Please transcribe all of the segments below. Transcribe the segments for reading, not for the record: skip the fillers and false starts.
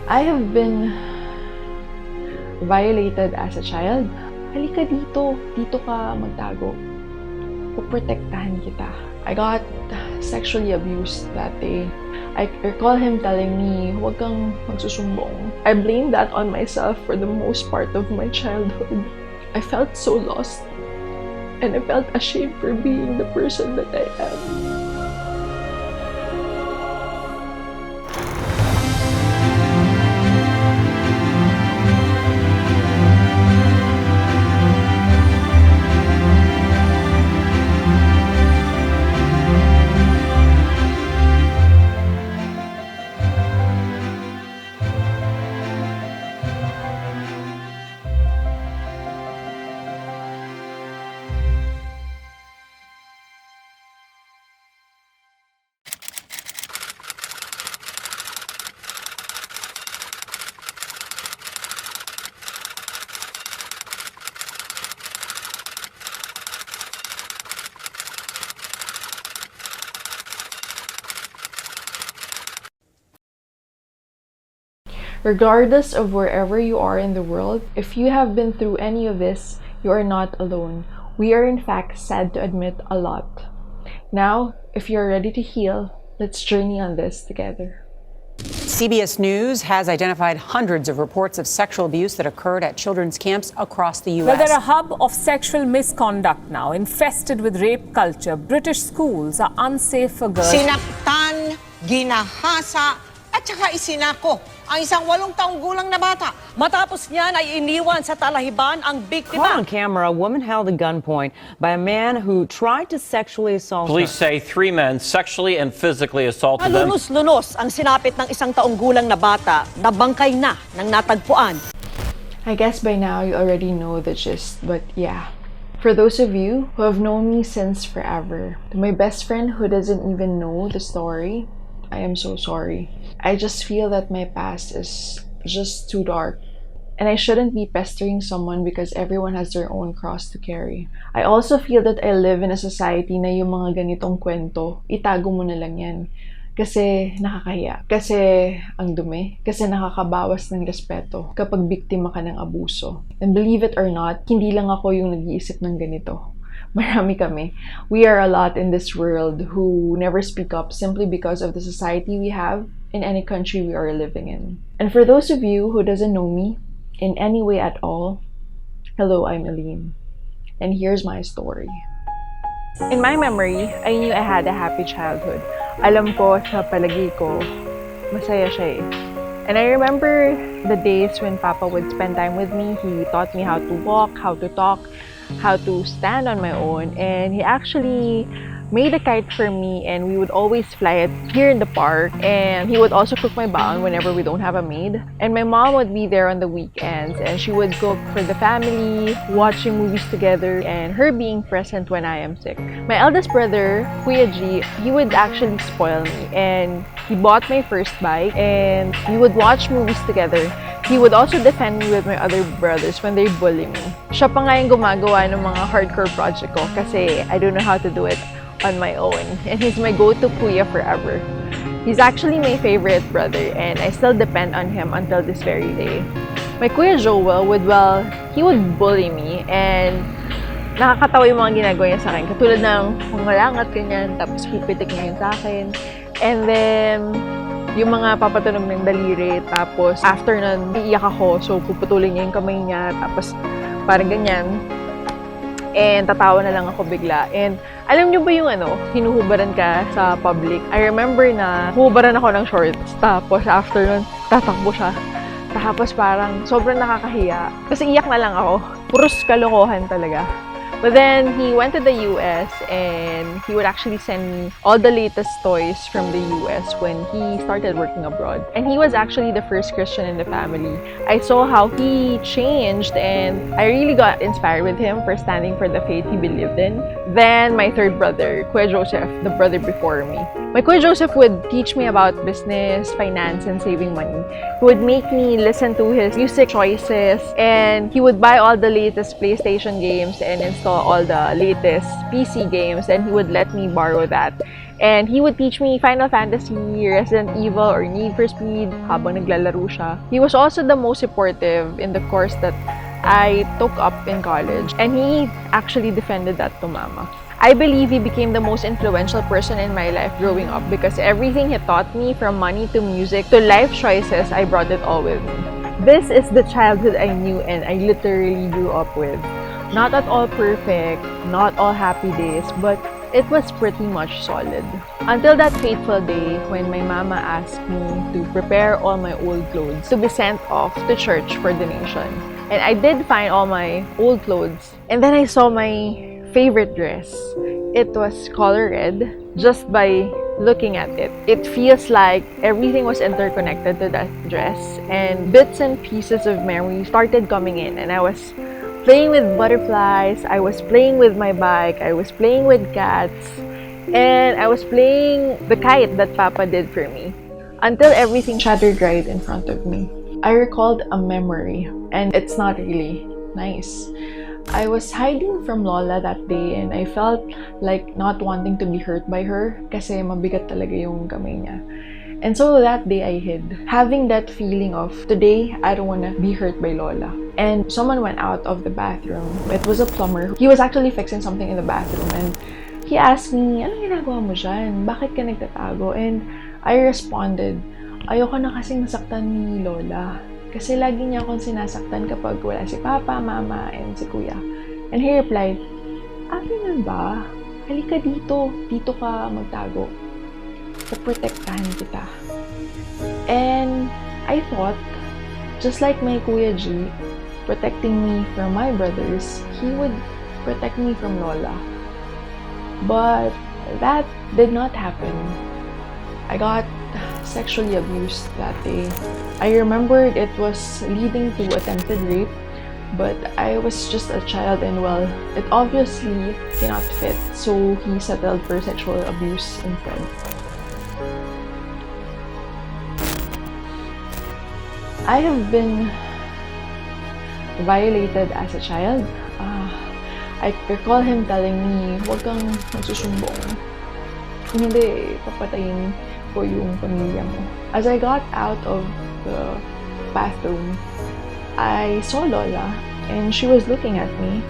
I have been violated as a child. Halika dito. Dito ka magtago. Puprotektahan kita. I got sexually abused that day. I recall him telling me, huwag kang magsusumbong. I blamed that on myself for the most part of my childhood. I felt so lost. And I felt ashamed for being the person that I am. Regardless of wherever you are in the world, if you have been through any of this, you are not alone. We are in fact sad to admit a lot. Now, if you're ready to heal, let's journey on this together. CBS News has identified hundreds of reports of sexual abuse that occurred at children's camps across the U.S. Well, they're a hub of sexual misconduct now, infested with rape culture. British schools are unsafe for girls. Sinaktan, ginahasa, at saka isinako ang isang 8 taong gulang na bata. Matapos niyan ay iniwan sa talahiban ang biktima. Caught on camera, a woman held at gunpoint by a man who tried to sexually assault Police her. say 3 men sexually and physically assaulted them. Lunos-lunos ang sinapit ng isang taong gulang na bata na bangkay na ng natagpuan. I guess by now you already know the gist, but yeah. For those of you who have known me since forever, to my best friend who doesn't even know the story, I am so sorry. I just feel that my past is just too dark. And I shouldn't be pestering someone because everyone has their own cross to carry. I also feel that I live in a society na yung mga ganitong kwento, itago mo na lang yan. Kasi nakakahiya. Kasi ang dumi. Kasi nakakabawas ng respeto kapag biktima ka ng abuso. And believe it or not, hindi lang ako yung nag-iisip ng ganito. Marami kami. We are a lot in this world who never speak up simply because of the society we have in any country we are living in. And for those of you who doesn't know me in any way at all, hello, I'm Elyne. And here's my story. In my memory, I knew I had a happy childhood. Alam ko sa palagi ko, masaya siya eh. And I remember the days when Papa would spend time with me. He taught me how to walk, how to talk, how to stand on my own, and he actually made a kite for me, and we would always fly it here in the park. And he would also cook my baon whenever we don't have a maid. And my mom would be there on the weekends, and she would cook for the family, watching movies together, and her being present when I am sick. My eldest brother, Kuya G, he would actually spoil me, and he bought my first bike, and we would watch movies together. He would also defend me with my other brothers when they bully me. Siya pa nga yung gumagawa ng mga hardcore project ko kasi I don't know how to do it on my own. And he's my go-to kuya forever. He's actually my favorite brother and I still depend on him until this very day. My Kuya Joel he would bully me and nakakatawa yung mga ginagawa niya sa akin. Katulad ng mangalangat ganyan, tapos pipitik niya yun sa akin. And then, yung mga papatunog ng daliri, tapos after nun, iiyak ako, so puputulin niya yung kamay niya, tapos parang ganyan. And tatawa na lang ako bigla. And alam niyo ba yung hinuhubaran ka sa public? I remember na hubaran ako ng shorts, tapos after nun, tatakbo siya. Tapos parang sobrang nakakahiya. Kasi iyak na lang ako. Puros kalokohan talaga. But then, he went to the US and he would actually send me all the latest toys from the US when he started working abroad. And he was actually the first Christian in the family. I saw how he changed and I really got inspired with him for standing for the faith he believed in. Then, my third brother, Kuya Joseph, the brother before me. My Kuya Joseph would teach me about business, finance, and saving money. He would make me listen to his music choices and he would buy all the latest PlayStation games and install all the latest PC games and he would let me borrow that. And he would teach me Final Fantasy, Resident Evil, or Need for Speed habang naglalaro siya. He was also the most supportive in the course that I took up in college. And he actually defended that to mama. I believe he became the most influential person in my life growing up because everything he taught me, from money to music to life choices, I brought it all with me. This is the childhood I knew and I literally grew up with. Not at all perfect, not all happy days, but it was pretty much solid. Until that fateful day when my mama asked me to prepare all my old clothes to be sent off to church for donation. And I did find all my old clothes. And then I saw my favorite dress. It was color red. Just by looking at it, it feels like everything was interconnected to that dress, and bits and pieces of memory started coming in. And I was playing with butterflies, I was playing with my bike, I was playing with cats, and I was playing the kite that Papa did for me until everything shattered right in front of me. I recalled a memory, and it's not really nice. I was hiding from Lola that day and I felt like not wanting to be hurt by her kasi mabigat talaga yung kamay niya. And so that day I hid, having that feeling of today I don't wanna be hurt by Lola. And someone went out of the bathroom. It was a plumber. He was actually fixing something in the bathroom and he asked me, "Anong ginagawa mo dyan? Bakit ka nagtatago?" And I responded, "Ayoko na kasing nasaktan ni Lola. Kasi lagi niya akong sinasaktan kapag wala si Papa, Mama, and si Kuya." And he replied, "Ganun ba? Halika dito. Dito ka magtago. Poprotektahan kita." And I thought, just like my Kuya G, protecting me from my brothers, he would protect me from Lola. But that did not happen. I got sexually abused that day. I remembered it was leading to attempted rape, but I was just a child and well, it obviously cannot fit, so he settled for sexual abuse instead. I have been violated as a child. I recall him telling me, "Huwag kang magsusumbong. Kung hindi, papatayin ko yung pamilya mo." As I got out of the bathroom, I saw Lola and she was looking at me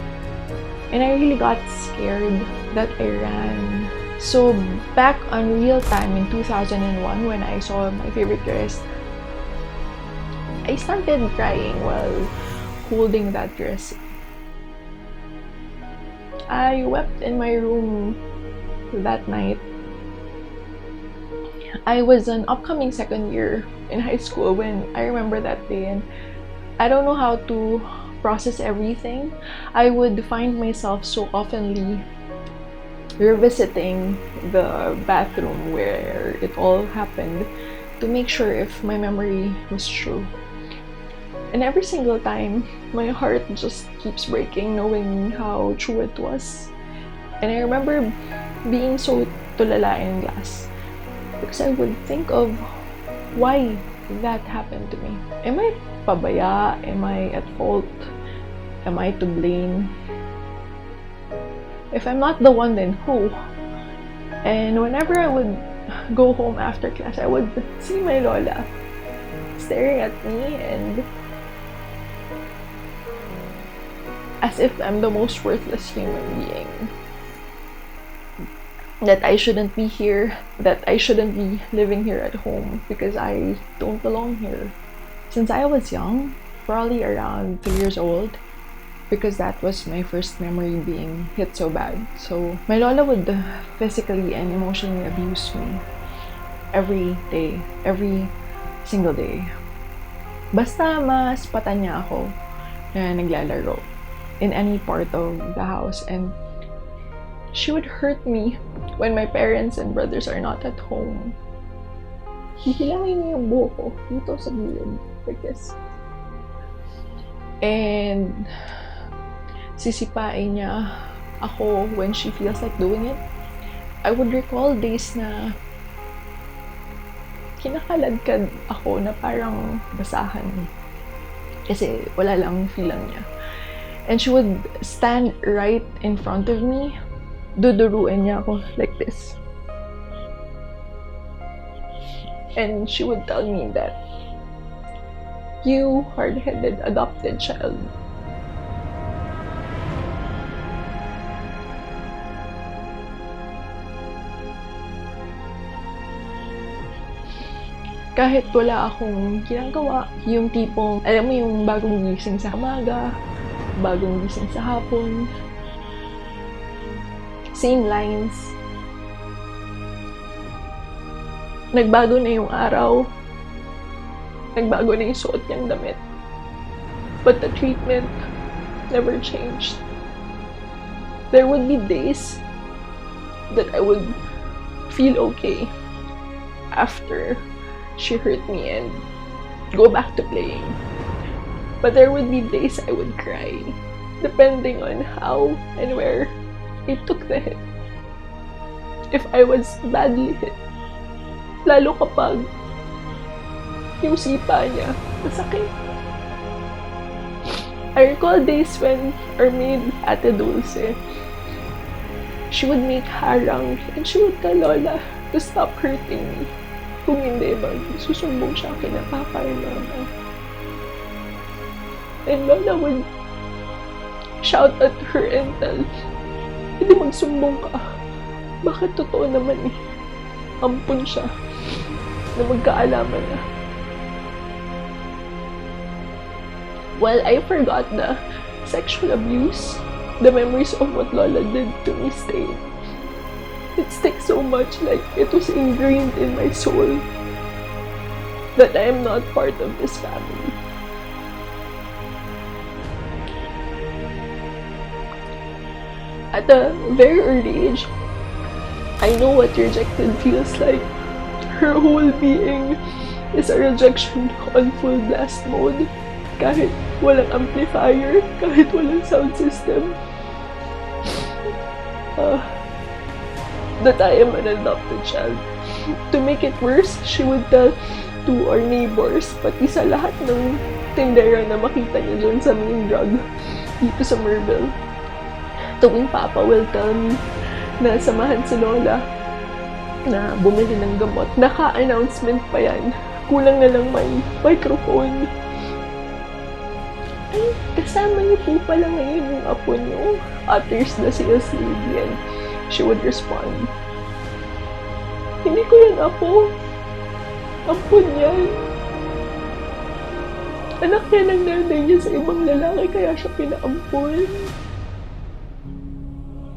and I really got scared that I ran. So back on real time in 2001 when I saw my favorite dress, I started crying while holding that dress. I wept in my room that night. I was an upcoming second year in high school when I remember that day, and I don't know how to process everything. I would find myself so oftenly revisiting the bathroom where it all happened to make sure if my memory was true. And every single time, my heart just keeps breaking knowing how true it was. And I remember being so tulala in class because I would think of why that happened to me. Am I pabaya? Am I at fault? Am I to blame? If I'm not the one, then who? And whenever I would go home after class, I would see my Lola staring at me and as if I'm the most worthless human being. That I shouldn't be here, that I shouldn't be living here at home because I don't belong here. Since I was young, probably around 3 years old, because that was my first memory being hit so bad. So my Lola would physically and emotionally abuse me every day, every single day. Basta mas pata niya ako na naglalaro in any part of the house, and she would hurt me when my parents and brothers are not at home. Hihilangin niya yung buhok ko dito sa gilid, like this. And sisipain niya ako when she feels like doing it. I would recall days na kinakaladkad ako na parang basahan kasi wala lang feeling niya. And she would stand right in front of me, duduruin niya ako like this. And she would tell me that, you hard-headed adopted child. Kahit wala akong ginagawa, yung tipong, alam mo yung bagong gising sa umaga, bagong gising sa hapon, same lines. Nagbago na yung araw, nagbago na yung suot niyang damit. But the treatment never changed. There would be days that I would feel okay after she hurt me and go back to playing. But there would be days I would cry, depending on how and where I took the hit. If I was badly hit, lalo kapag yung sipa niya masakit. I recall days when our maid, Ate Dulce, she would make harang and she would tell Lola to stop hurting me. Kung hindi, magsusumbong siya kina Papa and Mama. And Lola would shout at her and tell, hindi magsumbong ka. Bakit totoo naman eh? Ampun siya na magkaalaman na. While I forgot the sexual abuse, the memories of what Lola did to me stayed. It sticks so much, like it was ingrained in my soul that I am not part of this family. At a very early age, I know what rejected feels like. Her whole being is a rejection on full blast mode. Kahit walang amplifier, kahit walang sound system. That I am an adopted child. To make it worse, she would tell to our neighbors, pati sa lahat ng tindera na makita niya dyan sa main drug dito sa Merville. Tuwing Papa will tell me na samahan si Lola na bumili ng gamot. Naka-announcement pa yan. Kulang na lang may microphone. Ay, kasama niyo po pala ngayon yung apo niyo. Utters the sales lady and she would respond, hindi ko yan apo. Ampun yan. Anak niya ng nanay niya sa ibang lalaki kaya siya pinaampun.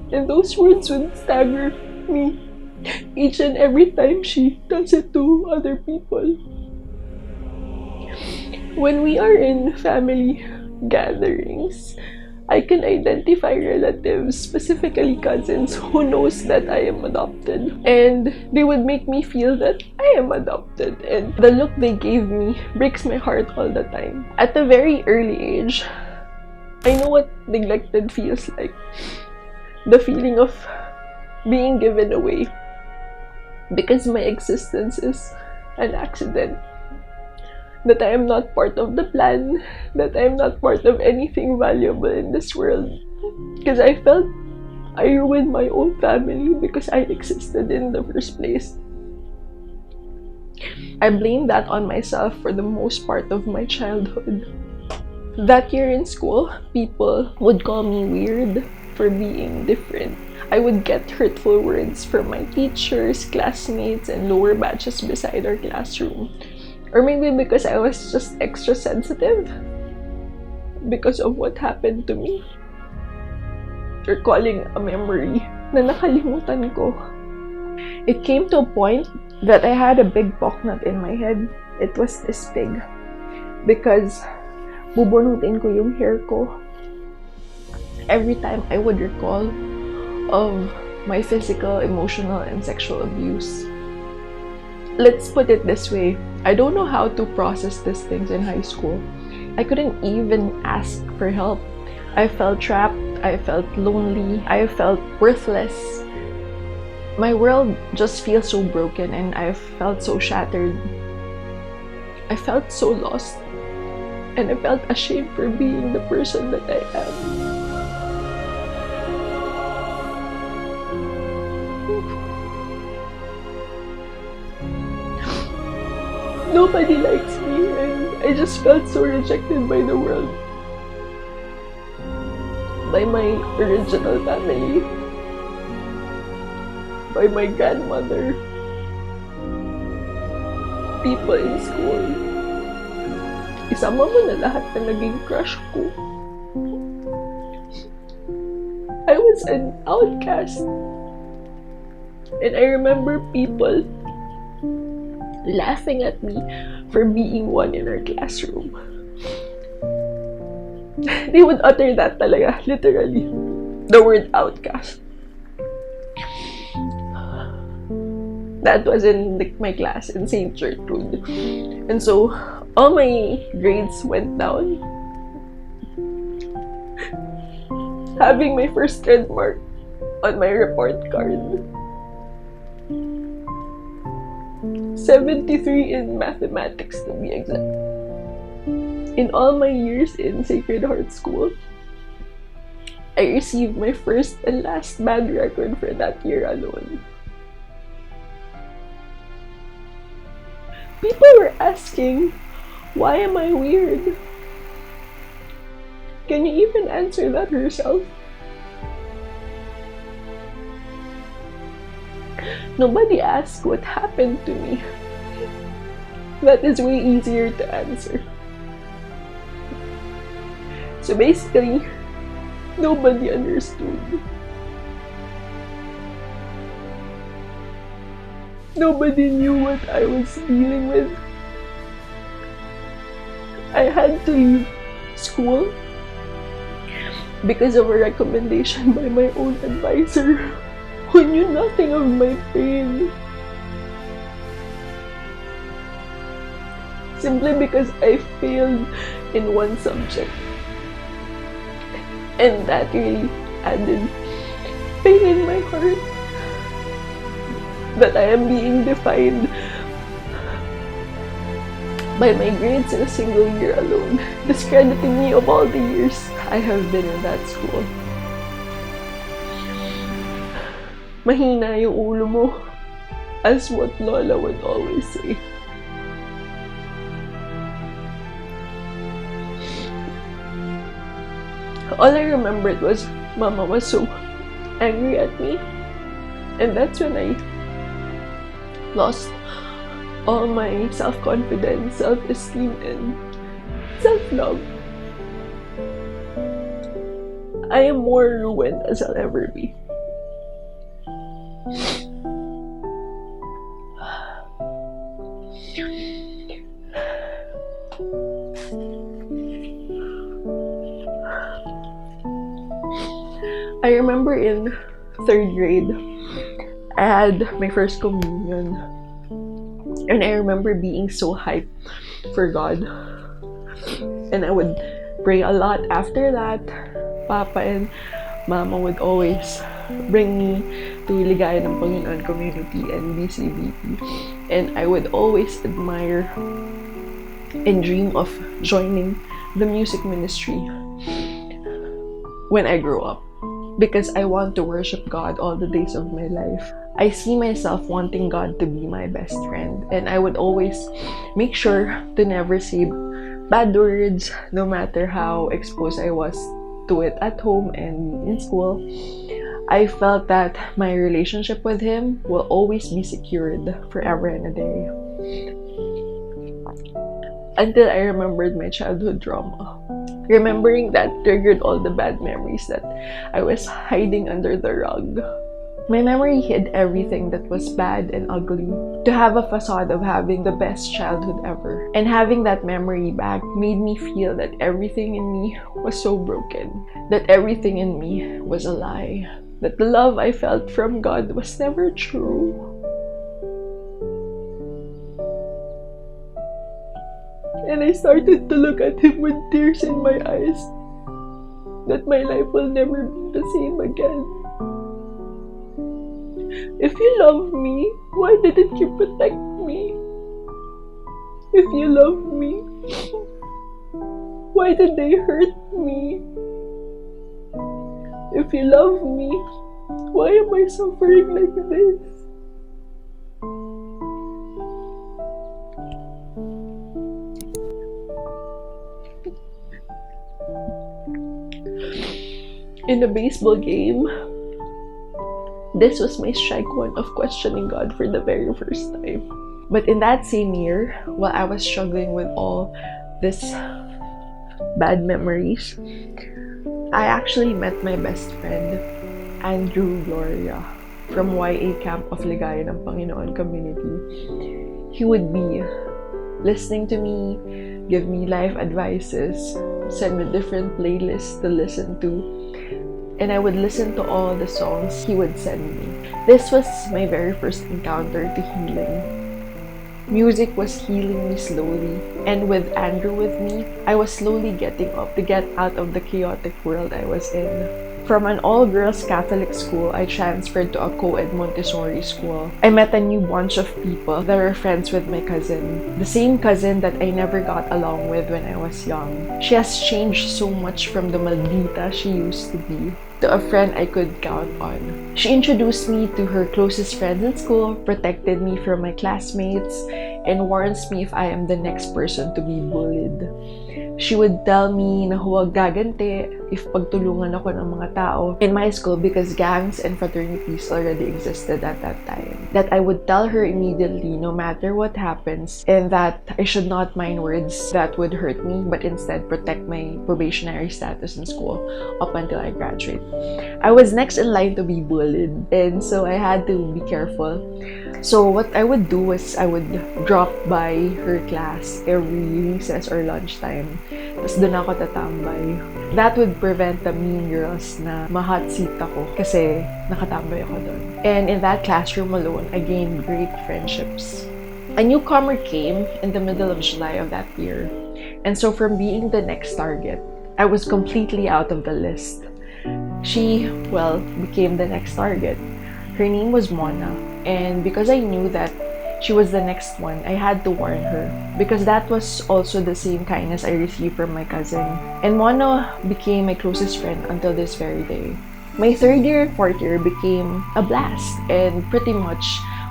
And those words would stagger me each and every time she does it to other people. When we are in family gatherings, I can identify relatives, specifically cousins, who knows that I am adopted. And they would make me feel that I am adopted. And the look they gave me breaks my heart all the time. At a very early age, I know what neglected feels like. The feeling of being given away because my existence is an accident. That I am not part of the plan, that I am not part of anything valuable in this world. Because I felt I ruined my own family because I existed in the first place. I blame that on myself for the most part of my childhood. That year in school, people would call me weird for being different. I would get hurtful words from my teachers, classmates, and lower batches beside our classroom. Or maybe because I was just extra sensitive because of what happened to me. Recalling a memory na nakalimutan ko. It came to a point that I had a big pocknut in my head. It was this big. Because bubunutin ko yung hair ko every time I would recall of my physical, emotional, and sexual abuse. Let's put it this way, I don't know how to process these things in high school. I couldn't even ask for help. I felt trapped, I felt lonely, I felt worthless. My world just feels so broken and I felt so shattered. I felt so lost and I felt ashamed for being the person that I am. Nobody likes me, and I just felt so rejected by the world. By my original family. By my grandmother. People in school. Isama mo na lahat na naging crush ko. I was an outcast. And I remember people laughing at me for being one in our classroom. They would utter that talaga, literally. The word outcast. That was in my class in St. Gertrude. And so, all my grades went down. Having my first red mark on my report card. 73 in mathematics, to be exact. In all my years in Sacred Heart School, I received my first and last bad record for that year alone. People were asking, why am I weird? Can you even answer that yourself? Nobody asked what happened to me. That is way easier to answer. So basically, nobody understood. Nobody knew what I was dealing with. I had to leave school because of a recommendation by my own advisor who knew nothing of my pain. Simply because I failed in one subject. And that really added pain in my heart. That I am being defined by my grades in a single year alone, discrediting me of all the years I have been in that school. Mahina yung ulo mo, as what Lola would always say. All I remembered was Mama was so angry at me, and that's when I lost all my self-confidence, self-esteem, and self-love. I am more ruined as I'll ever be. I remember in 3rd grade, I had my first communion. And I remember being so hyped for God. And I would pray a lot after that. Papa and Mama would always bring me to Ligaya ng Panginoon Community and BCBP. And I would always admire and dream of joining the music ministry when I grow up. Because I want to worship God all the days of my life. I see myself wanting God to be my best friend. And I would always make sure to never say bad words, no matter how exposed I was to it at home and in school. I felt that my relationship with Him will always be secured forever and a day. Until I remembered my childhood trauma. Remembering that triggered all the bad memories that I was hiding under the rug. My memory hid everything that was bad and ugly to have a facade of having the best childhood ever. And having that memory back made me feel that everything in me was so broken. That everything in me was a lie. That the love I felt from God was never true. And I started to look at Him with tears in my eyes. That my life will never be the same again. If you love me, why didn't you protect me? If you love me, why did they hurt me? If you love me, why am I suffering like this? in a baseball game. This was my strike one of questioning God for the very first time. But in that same year, while I was struggling with all this bad memories, I actually met my best friend, Andrew Gloria, from YA Camp of Ligaya ng Panginoon community. He would be listening to me, give me life advices, send me different playlists to listen to, and I would listen to all the songs he would send me. This was my very first encounter to healing. Music was healing me slowly, and with Andrew with me, I was slowly getting up to get out of the chaotic world I was in. From an all-girls Catholic school, I transferred to a co-ed Montessori school. I met a new bunch of people that were friends with my cousin. The same cousin that I never got along with when I was young. She has changed so much from the maldita she used to be to a friend I could count on. She introduced me to her closest friends in school, protected me from my classmates, and warns me if I am the next person to be bullied. She would tell me na huwag gaganti if pagtulungan ako ng mga tao in my school because gangs and fraternities already existed at that time. That I would tell her immediately no matter what happens, and that I should not mind words that would hurt me but instead protect my probationary status in school up until I graduate. I was next in line to be bullied, and so I had to be careful. So what I would do was I would drop by her class every recess or lunchtime. Tapos doon ako tatambay. That would prevent the mean girls na ma-hot seat ako kasi nakatambay ako doon. And in that classroom alone, I gained great friendships. A newcomer came in the middle of July of that year. And so from being the next target, I was completely out of the list. She, became the next target. Her name was Mona. And because I knew that she was the next one, I had to warn her. Because that was also the same kindness I received from my cousin. And Mona became my closest friend until this very day. My third year and fourth year became a blast. And pretty much,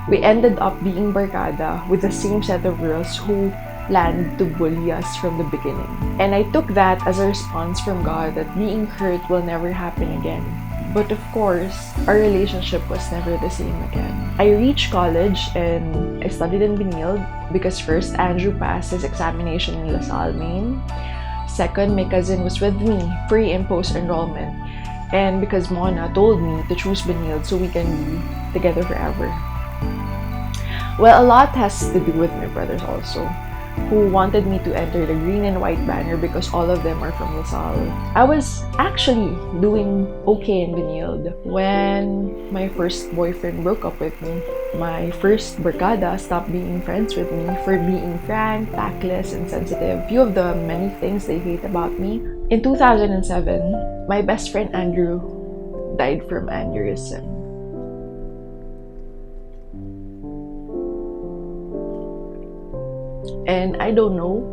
we ended up being barkada with the same set of girls who planned to bully us from the beginning. And I took that as a response from God that being hurt will never happen again. But of course, our relationship was never the same again. I reached college and I studied in Benilde because first, Andrew passed his examination in LaSalle, Maine. Second, my cousin was with me, pre and post enrollment. And because Mona told me to choose Benilde so we can be together forever. Well, a lot has to do with my brothers also, who wanted me to enter the green and white banner because all of them are from LaSalle. I was actually doing okay in Benilde when my first boyfriend broke up with me. My first barkada stopped being friends with me for being frank, tactless, and sensitive. Few of the many things they hate about me. In 2007, my best friend Andrew died from aneurysm. And I don't know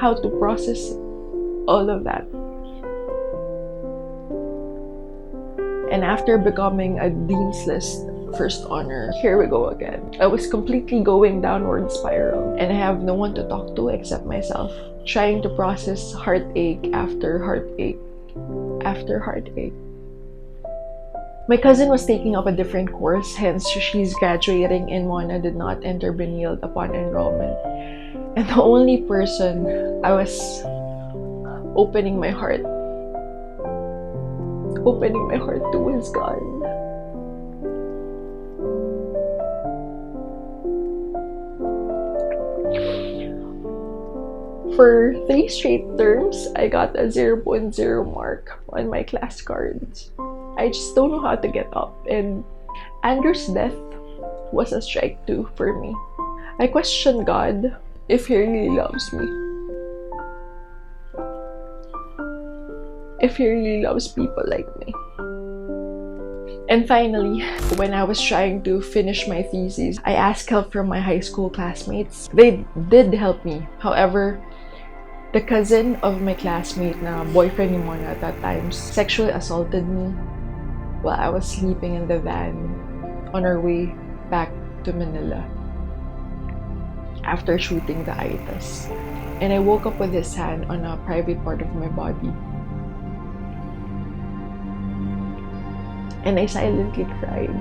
how to process all of that. And after becoming a Dean's List first honor, here we go again. I was completely going downward spiral, and I have no one to talk to except myself, trying to process heartache after heartache after heartache. My cousin was taking up a different course, hence she's graduating, and Mona did not enter Benilde upon enrollment. And the only person I was opening my heart to was God. For 3 straight terms, I got a 0.0 mark on my class cards. I just don't know how to get up, and Andrew's death was a strike too for me. I questioned God if He really loves me. If He really loves people like me. And finally, when I was trying to finish my thesis, I asked help from my high school classmates. They did help me. However, the cousin of my classmate na boyfriend ni Mona at that time sexually assaulted me while I was sleeping in the van on our way back to Manila after shooting the itis. And I woke up with his hand on a private part of my body. And I silently cried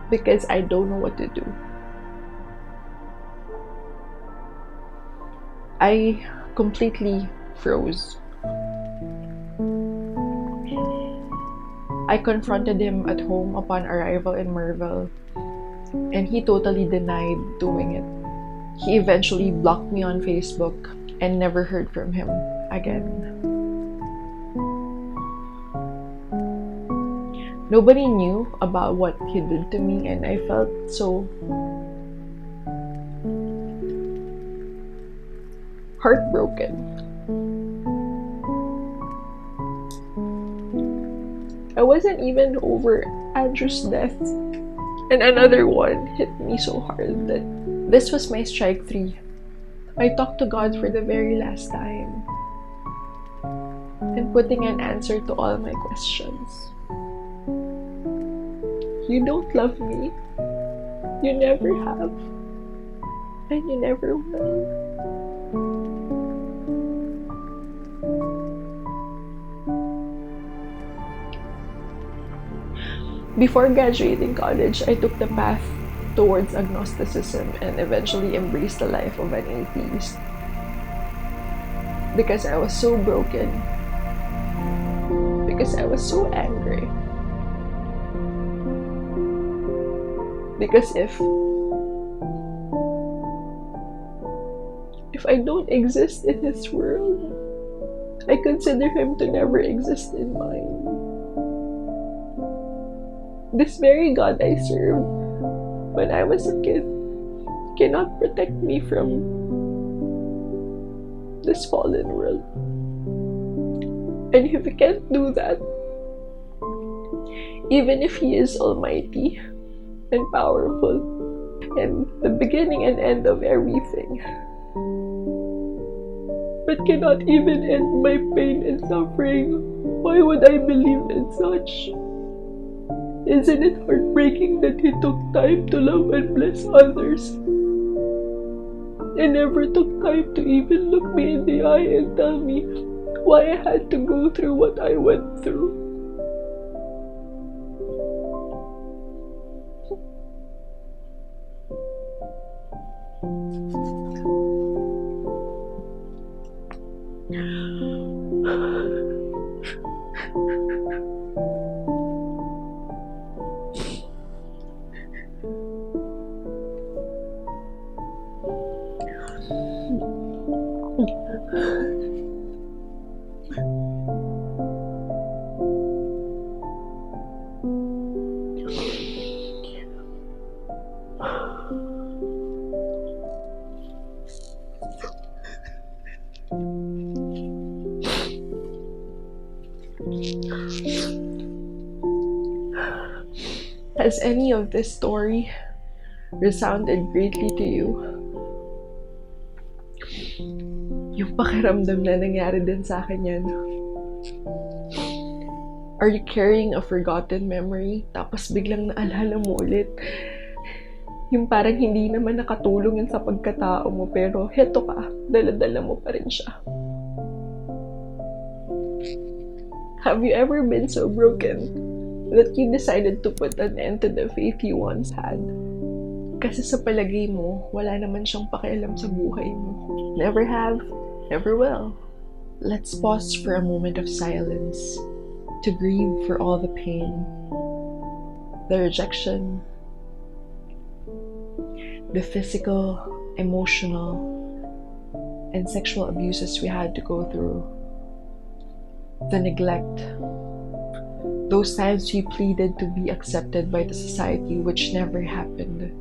because I don't know what to do. I completely froze. I confronted him at home upon arrival in Merville, and he totally denied doing it. He eventually blocked me on Facebook and never heard from him again. Nobody knew about what he did to me, and I felt so heartbroken. I wasn't even over Andrew's death, and another one hit me so hard that this was my strike 3. I talked to God for the very last time and putting an answer to all my questions. You don't love me. You never have. And you never will. Before graduating college, I took the path towards agnosticism and eventually embraced the life of an atheist. Because I was so broken. Because I was so angry. Because if I don't exist in his world, I consider him to never exist in mine. This very God I served when I was a kid cannot protect me from this fallen world. And if he can't do that, even if he is almighty and powerful and the beginning and end of everything, but cannot even end my pain and suffering, why would I believe in such? Isn't it heartbreaking that he took time to love and bless others and never took time to even look me in the eye and tell me why I had to go through what I went through? Has any of this story resounded greatly to you? Yung pakiramdam na nangyari din sa akin yan. Are you carrying a forgotten memory tapos biglang naalala mo ulit? Yung parang hindi naman nakatulong yun sa pagkatao mo pero heto ka, dala-dala mo pa rin siya. Have you ever been so broken that you decided to put an end to the faith you once had? Kasi sa palagay mo, wala naman siyang pakialam sa buhay mo. Never have, never will. Let's pause for a moment of silence to grieve for all the pain, the rejection, the physical, emotional, and sexual abuses we had to go through, the neglect, those times we pleaded to be accepted by the society which never happened.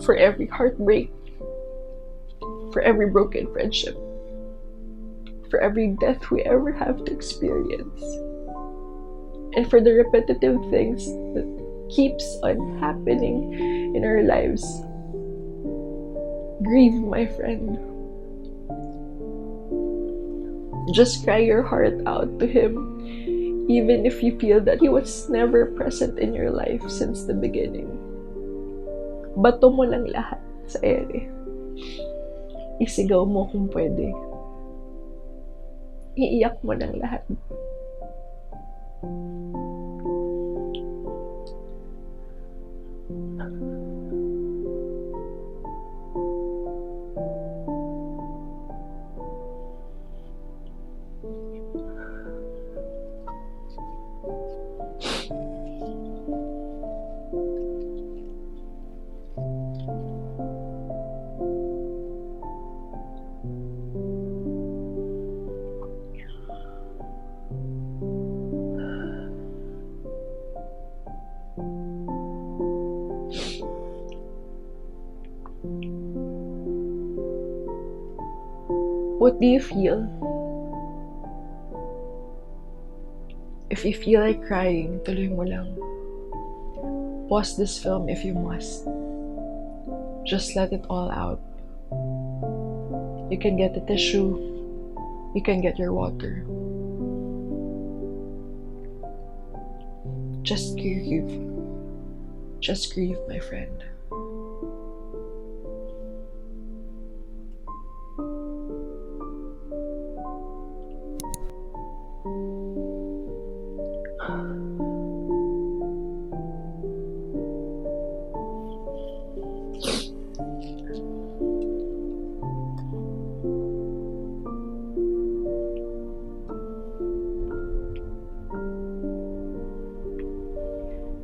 For every heartbreak, for every broken friendship, for every death we ever have to experience, and for the repetitive things that keeps on happening in our lives. Grieve, my friend. Just cry your heart out to him, even if you feel that he was never present in your life since the beginning. Bato mo lang lahat sa ere. Isigaw mo kung pwede. Iiyak mo ng lahat. What do you feel? If you feel like crying, tuloy mo lang. Pause this film if you must. Just let it all out. You can get a tissue. You can get your water. Just grieve. Just grieve, my friend.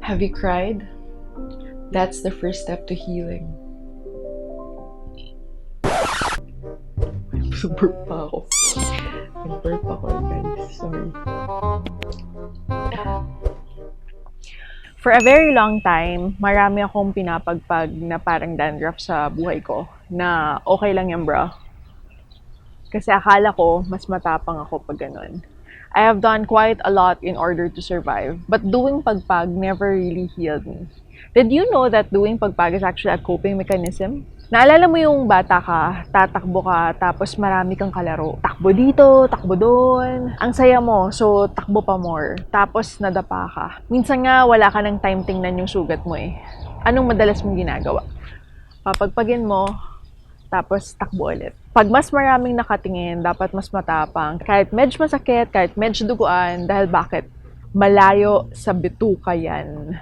Have you cried? That's the first step to healing. Burp pa ako. Nag-burp ako, guys. Sorry. For a very long time, marami akong pinapagpag na parang dandruff sa buhay ko na okay lang yan, bro. Kasi akala ko, mas matapang ako pag ganun. I have done quite a lot in order to survive, but doing pagpag never really healed me. Did you know that doing pagpag is actually a coping mechanism? Naalala mo yung bata ka, tatakbo ka, tapos marami kang kalaro. Takbo dito, takbo doon. Ang saya mo, so takbo pa more. Tapos nadapa ka. Minsan nga wala ka ng time tingnan yung sugat mo eh. Anong madalas mong ginagawa? Papagpagin mo, tapos takbo ulit. Pag mas maraming nakatingin, dapat mas matapang. Kahit medyo masakit, kahit medyo duguan, dahil bakit? Malayo sa bituka yan.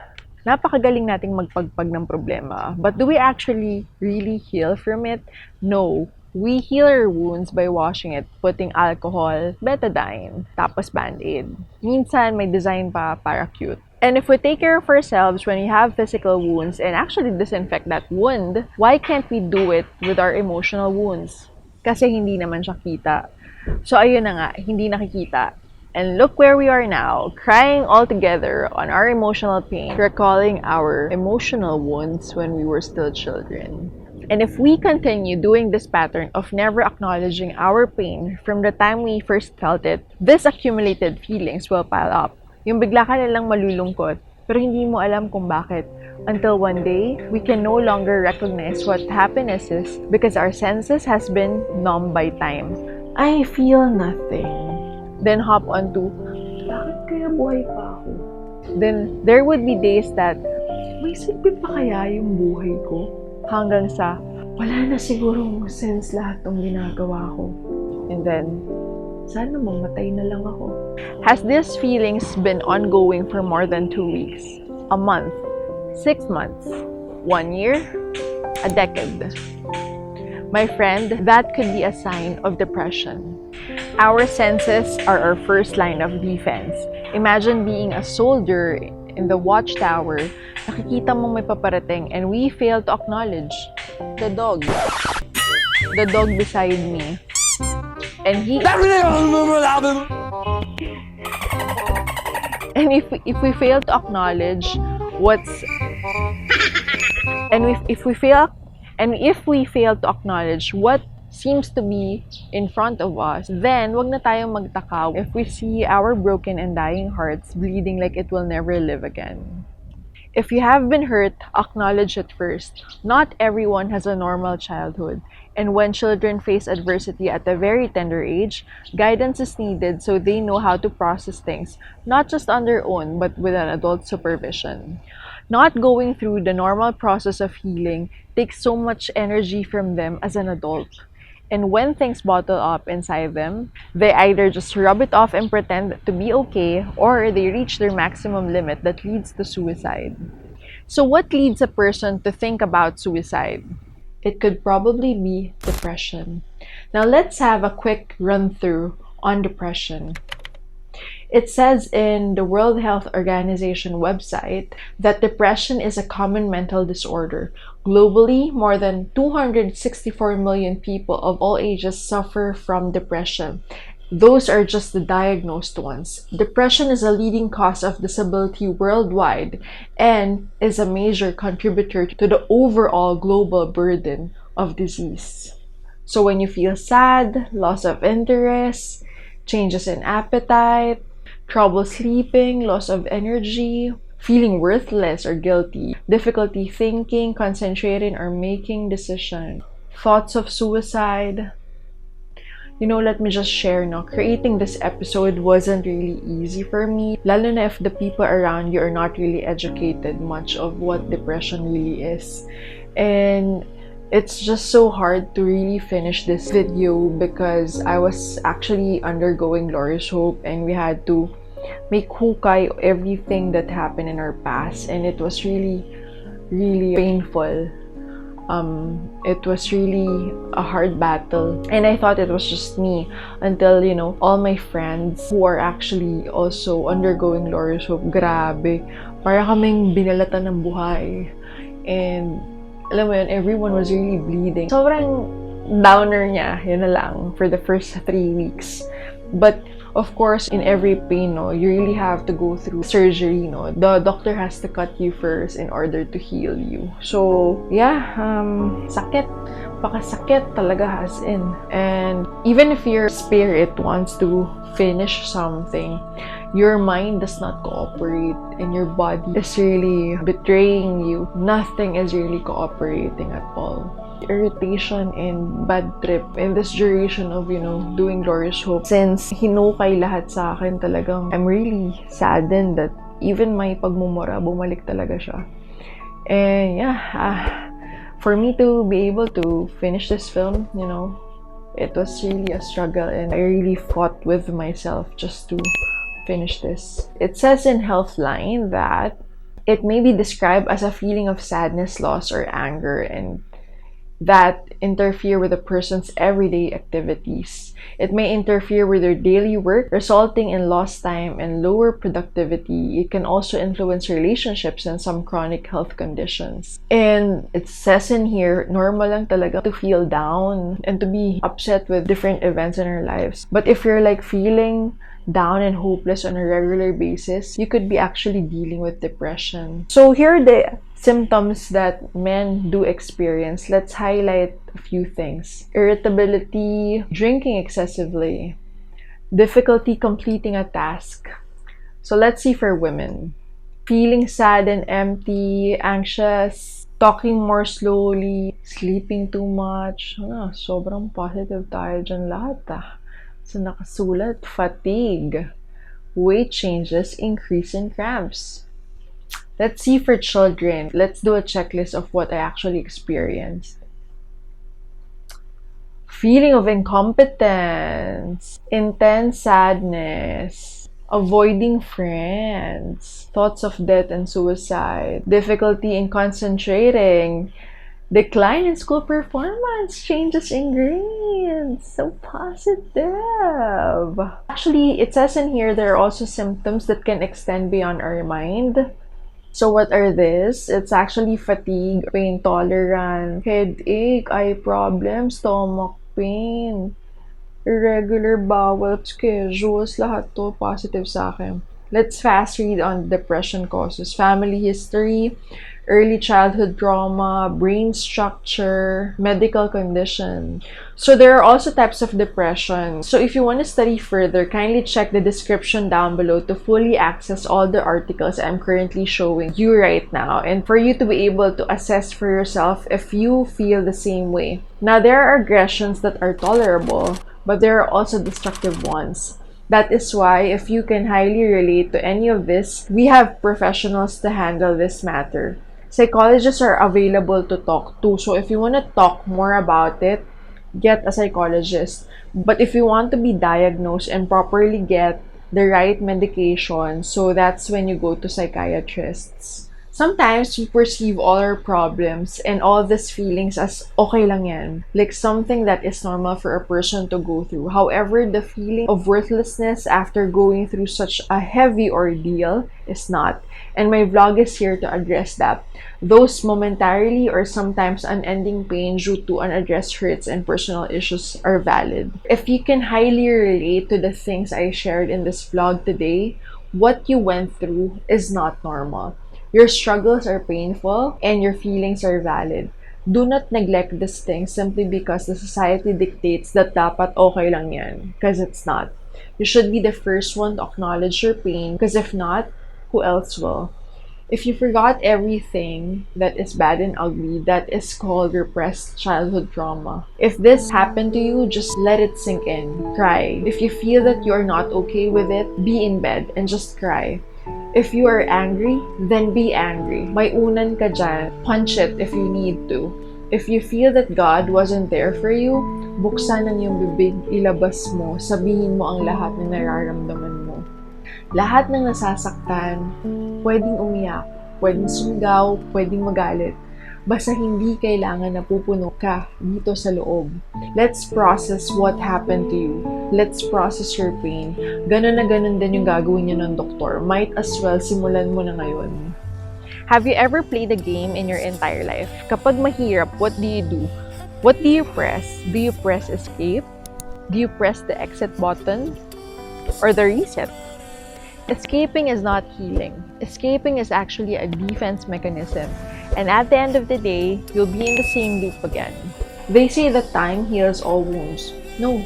Napakagaling nating magpagpag ng problema. But do we actually really heal from it? No. We heal our wounds by washing it, putting alcohol, betadine, tapos band-aid. Minsan may design pa para cute. And if we take care of ourselves when we have physical wounds and actually disinfect that wound, why can't we do it with our emotional wounds? Kasi hindi naman siya kita. So ayun na nga, hindi nakikita. And look where we are now, crying all together on our emotional pain, recalling our emotional wounds when we were still children. And if we continue doing this pattern of never acknowledging our pain from the time we first felt it, these accumulated feelings will pile up. Yung bigla ka nalang malulungkot, pero hindi mo alam kung bakit. Until one day, we can no longer recognize what happiness is because our senses has been numbed by time. I feel nothing. Then hop on to, bakit kaya buhay pa ako? Then there would be days that, may silbi pa kaya yung buhay ko? Hanggang sa, wala na sigurong sense lahat ng ginagawa ko. And then, sana mamatay na lang ako. Has these feelings been ongoing for more than 2 weeks? A month? 6 months? 1 year? A decade? My friend, that could be a sign of depression. Our senses are our first line of defense. Imagine being a soldier in the watchtower, nakikita mong may paparating and we fail to acknowledge the dog. The dog beside me. And he... And if we fail to acknowledge what's... And if we fail to acknowledge what seems to be in front of us, then wag na tayong magtaka if we see our broken and dying hearts bleeding like it will never live again. If you have been hurt, acknowledge it first. Not everyone has a normal childhood, and when children face adversity at a very tender age, guidance is needed so they know how to process things, not just on their own, but with an adult supervision. Not going through the normal process of healing takes so much energy from them as an adult. And when things bottle up inside them, they either just rub it off and pretend to be okay, or they reach their maximum limit that leads to suicide. So what leads a person to think about suicide? It could probably be depression. Now let's have a quick run through on depression. It says in the World Health Organization website that depression is a common mental disorder. Globally, more than 264 million people of all ages suffer from depression. Those are just the diagnosed ones. Depression is a leading cause of disability worldwide and is a major contributor to the overall global burden of disease. So when you feel sad, loss of interest, changes in appetite, trouble sleeping, loss of energy, feeling worthless or guilty, difficulty thinking, concentrating, or making decisions, thoughts of suicide. Let me just share, creating this episode wasn't really easy for me, lalo na if the people around you are not really educated much of what depression really is. And it's just so hard to really finish this video because I was actually undergoing Laurie's Hope and we had to make hukay everything that happened in our past, and it was really, really painful. It was really a hard battle, and I thought it was just me until, all my friends who are actually also undergoing Laurie's Hope, grabe, para kaming binalatan ng buhay. And alam mo yun, everyone was really bleeding. Sobrang downer niya, yun na lang, for the first 3 weeks. But of course, in every pain, you really have to go through surgery, The doctor has to cut you first in order to heal you. So, yeah, sakit. Pakasakit talaga as in. And even if your spirit wants to finish something, your mind does not cooperate and your body is really betraying you. Nothing is really cooperating at all. Irritation and bad trip in this duration of, doing Laurie's Hope. Since hinukay lahat sa akin, talagang I'm really saddened that even my pagmumura, bumalik talaga siya. And yeah, for me to be able to finish this film, it was really a struggle, and I really fought with myself just to finish this. It says in Healthline that it may be described as a feeling of sadness, loss, or anger, and that interfere with a person's everyday activities. It may interfere with their daily work, resulting in lost time and lower productivity. It can also influence relationships and some chronic health conditions. And it says in here, normal lang talaga to feel down and to be upset with different events in our lives. But if you're feeling down and hopeless on a regular basis, you could be actually dealing with depression. So here are the symptoms that men do experience. Let's highlight a few things. Irritability, drinking excessively, difficulty completing a task. So let's see for women. Feeling sad and empty, anxious, talking more slowly, sleeping too much. Sobrang positive tayo dyan lahat So nakasulat, fatigue, weight changes, increase in cramps. Let's see for children. Let's do a checklist of what I actually experienced. Feeling of incompetence, intense sadness, avoiding friends, thoughts of death and suicide, difficulty in concentrating, decline in school performance, changes in grades. So positive. Actually, it says in here there are also symptoms that can extend beyond our mind. So what are these? It's actually fatigue, pain tolerance, headache, eye problems, stomach pain, irregular bowel schedules, lahat to positive sa akin. Let's fast read on depression causes. Family history, early childhood trauma, brain structure, medical condition. So there are also types of depression. So if you want to study further, kindly check the description down below to fully access all the articles I'm currently showing you right now, and for you to be able to assess for yourself if you feel the same way. Now, there are aggressions that are tolerable, but there are also destructive ones. That is why, if you can highly relate to any of this, we have professionals to handle this matter. Psychologists are available to talk to. So if you want to talk more about it, get a psychologist. But if you want to be diagnosed and properly get the right medication, so that's when you go to psychiatrists. Sometimes we perceive all our problems and all these feelings as okay lang yan, like something that is normal for a person to go through. However, the feeling of worthlessness after going through such a heavy ordeal is not. And my vlog is here to address that. Those momentarily or sometimes unending pain due to unaddressed hurts and personal issues are valid. If you can highly relate to the things I shared in this vlog today, what you went through is not normal. Your struggles are painful and your feelings are valid. Do not neglect this thing simply because the society dictates that dapat okay lang yan, because it's not. You should be the first one to acknowledge your pain, because if not, who else will? If you forgot everything that is bad and ugly, that is called repressed childhood trauma. If this happened to you, just let it sink in. Cry. If you feel that you are not okay with it, be in bed and just cry. If you are angry, then be angry. May unan ka dyan. Punch it if you need to. If you feel that God wasn't there for you, buksan ang iyong bibig, ilabas mo, sabihin mo ang lahat na nararamdaman mo. Lahat ng nasasaktan, pwedeng umiyak, pwedeng sumigaw, pwedeng magalit. Basta hindi kailangan na pupuno ka dito sa loob. Let's process what happened to you. Let's process your pain. Ganon na ganon din yung gagawin niyo ng doktor. Might as well simulan mo na ngayon. Have you ever played a game in your entire life? Kapag mahirap, what do you do? What do you press? Do you press escape? Do you press the exit button? Or the reset? Escaping is not healing. Escaping is actually a defense mechanism. And at the end of the day, you'll be in the same loop again. They say that time heals all wounds. No,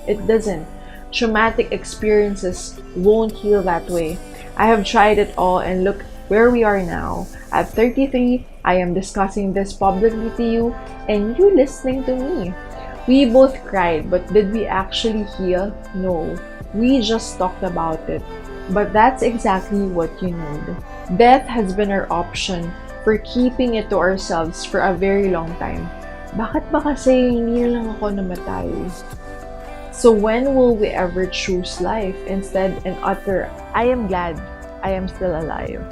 it doesn't. Traumatic experiences won't heal that way. I have tried it all and look where we are now. At 33, I am discussing this publicly to you and you listening to me. We both cried, but did we actually heal? No. We just talked about it. But that's exactly what you need. Death has been our option for keeping it to ourselves for a very long time. Bakit ba kasi hindi lang ako namatay? So when will we ever choose life instead and utter, I am glad I am still alive?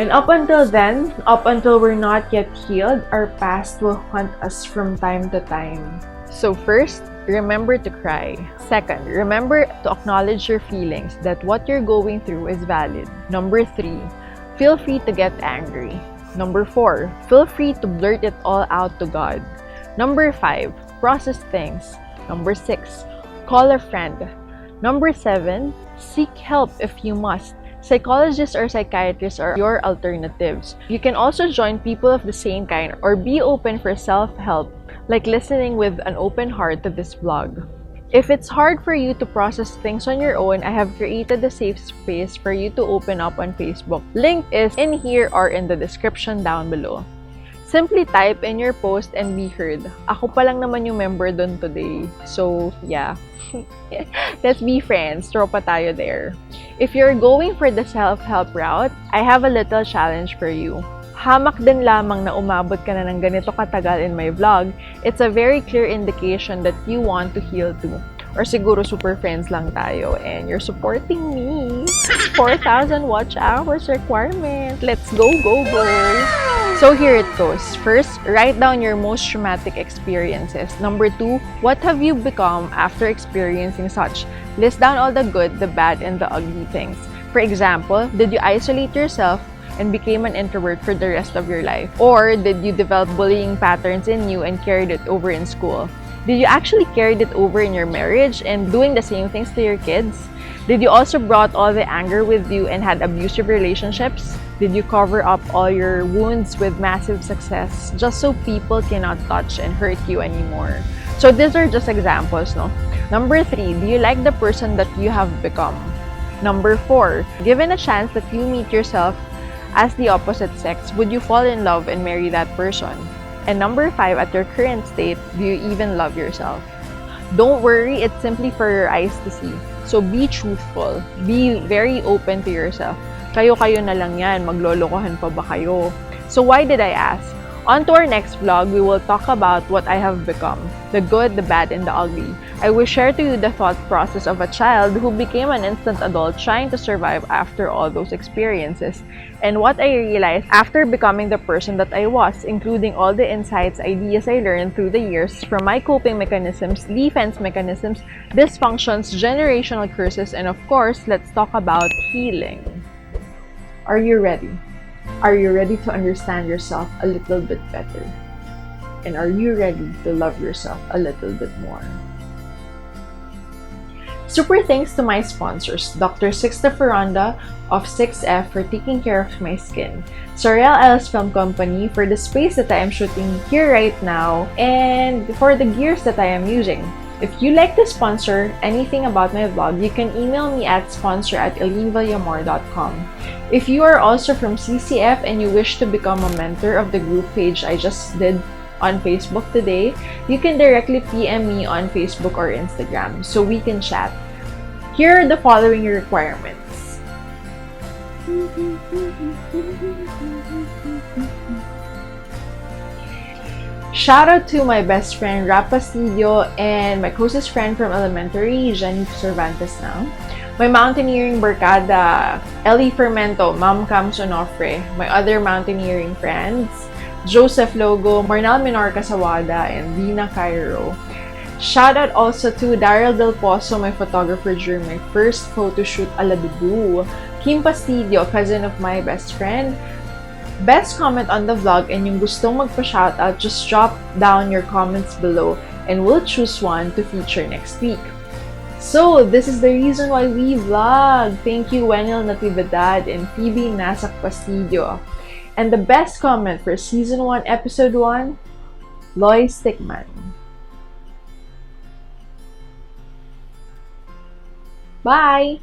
And up until then, up until we're not yet healed, our past will haunt us from time to time. So first, remember to cry. Second, remember to acknowledge your feelings, that what you're going through is valid. Number 3, feel free to get angry. Number 4, feel free to blurt it all out to God. Number 5, process things. Number 6, call a friend. Number 7, seek help if you must. Psychologists or psychiatrists are your alternatives. You can also join people of the same kind or be open for self-help, like listening with an open heart to this vlog. If it's hard for you to process things on your own, I have created a safe space for you to open up on Facebook. Link is in here or in the description down below. Simply type in your post and be heard. Ako pa lang naman yung member dun today. So, yeah. Let's be friends. Tropa tayo there. If you're going for the self-help route, I have a little challenge for you. Hamak din lamang na umabot ka na ng ganito katagal in my vlog, it's a very clear indication that you want to heal too. Or siguro super friends lang tayo and you're supporting me. 4,000 watch hours requirement. Let's go, go, go! So here it goes. First, write down your most traumatic experiences. Number 2, what have you become after experiencing such? List down all the good, the bad, and the ugly things. For example, did you isolate yourself and became an introvert for the rest of your life? Or did you develop bullying patterns in you and carried it over in school? Did you actually carry it over in your marriage and doing the same things to your kids? Did you also brought all the anger with you and had abusive relationships? Did you cover up all your wounds with massive success just so people cannot touch and hurt you anymore? So these are just examples, no? Number 3, do you like the person that you have become? Number 4, given a chance that you meet yourself as the opposite sex, would you fall in love and marry that person? And number 5, at your current state, do you even love yourself? Don't worry, it's simply for your eyes to see. So be truthful. Be very open to yourself. Kayo-kayo na lang yan. Maglolokohan pa ba kayo? So why did I ask? On to our next vlog, we will talk about what I have become, the good, the bad, and the ugly. I will share to you the thought process of a child who became an instant adult trying to survive after all those experiences, and what I realized after becoming the person that I was, including all the insights, ideas I learned through the years from my coping mechanisms, defense mechanisms, dysfunctions, generational curses, and of course, let's talk about healing. Are you ready? Are you ready to understand yourself a little bit better? And are you ready to love yourself a little bit more? Super thanks to my sponsors, Dr. Sixta Ferranda of 6F for taking care of my skin, Sorel Ellis Film Company for the space that I am shooting here right now, and for the gears that I am using. If you like to sponsor anything about my vlog, you can email me at sponsor@elynevillamor.com. If you are also from CCF and you wish to become a mentor of the group page I just did on Facebook today, you can directly PM me on Facebook or Instagram so we can chat. Here are the following requirements. Shout out to my best friend Rapa Studio and my closest friend from elementary, Jenny Cervantes now. My mountaineering barkada, Ellie Fermento, Ma'am Cams Onofre. My other mountaineering friends, Joseph Logo, Marnal Menor Casawada, and Dina Cairo. Shout out also to Daryl Del Pozo, my photographer during my first photo shoot ala Dudu. Kim Pastidio, cousin of my best friend. Best comment on the vlog and yung gustong magpa-shoutout, just drop down your comments below and we'll choose one to feature next week. So, this is the reason why we vlog. Thank you, Wenel Natividad and Phoebe Nasak Pastidio. And the best comment for Season 1, Episode 1, Loy Stickman. Bye!